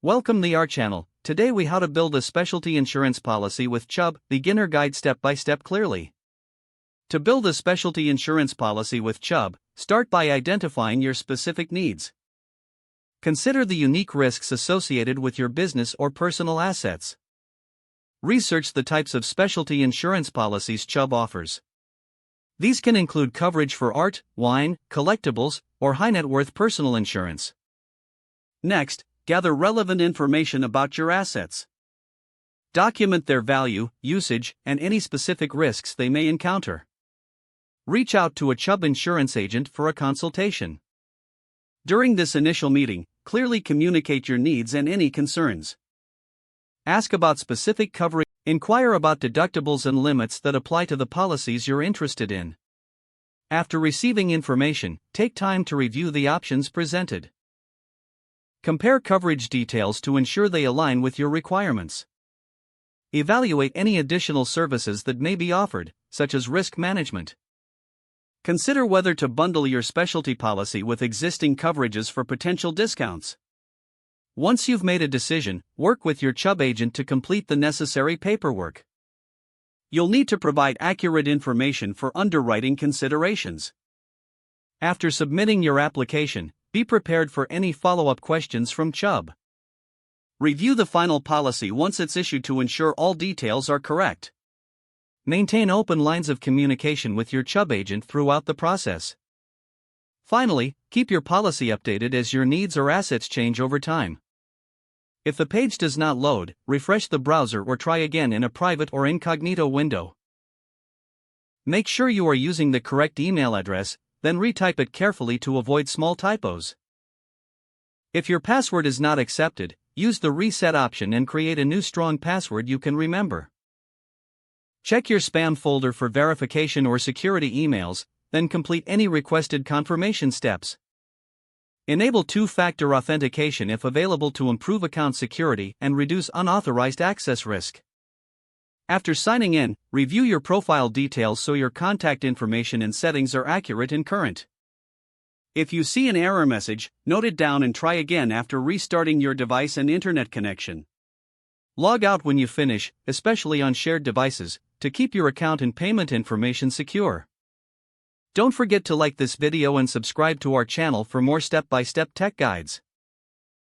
Welcome to our channel. Today we how to build a specialty insurance policy with Chubb, beginner guide step by step clearly. To build a specialty insurance policy with Chubb, start by identifying your specific needs. Consider the unique risks associated with your business or personal assets. Research the types of specialty insurance policies Chubb offers. These can include coverage for art, wine, collectibles, or high net worth personal insurance. Next, gather relevant information about your assets. Document their value, usage, and any specific risks they may encounter. Reach out to a Chubb insurance agent for a consultation. During this initial meeting, clearly communicate your needs and any concerns. Ask about specific coverage. Inquire about deductibles and limits that apply to the policies you're interested in. After receiving information, take time to review the options presented. Compare coverage details to ensure they align with your requirements. Evaluate any additional services that may be offered, such as risk management. Consider whether to bundle your specialty policy with existing coverages for potential discounts. Once you've made a decision, work with your Chubb agent to complete the necessary paperwork. You'll need to provide accurate information for underwriting considerations. After submitting your application, be prepared for any follow-up questions from Chubb. Review the final policy once it's issued to ensure all details are correct. Maintain open lines of communication with your Chubb agent throughout the process. Finally, keep your policy updated as your needs or assets change over time. If the page does not load, refresh the browser or try again in a private or incognito window. Make sure you are using the correct email address, then retype it carefully to avoid small typos. If your password is not accepted, use the reset option and create a new strong password you can remember. Check your spam folder for verification or security emails, then complete any requested confirmation steps. Enable two-factor authentication if available to improve account security and reduce unauthorized access risk. After signing in, review your profile details so your contact information and settings are accurate and current. If you see an error message, note it down and try again after restarting your device and internet connection. Log out when you finish, especially on shared devices, to keep your account and payment information secure. Don't forget to like this video and subscribe to our channel for more step-by-step tech guides.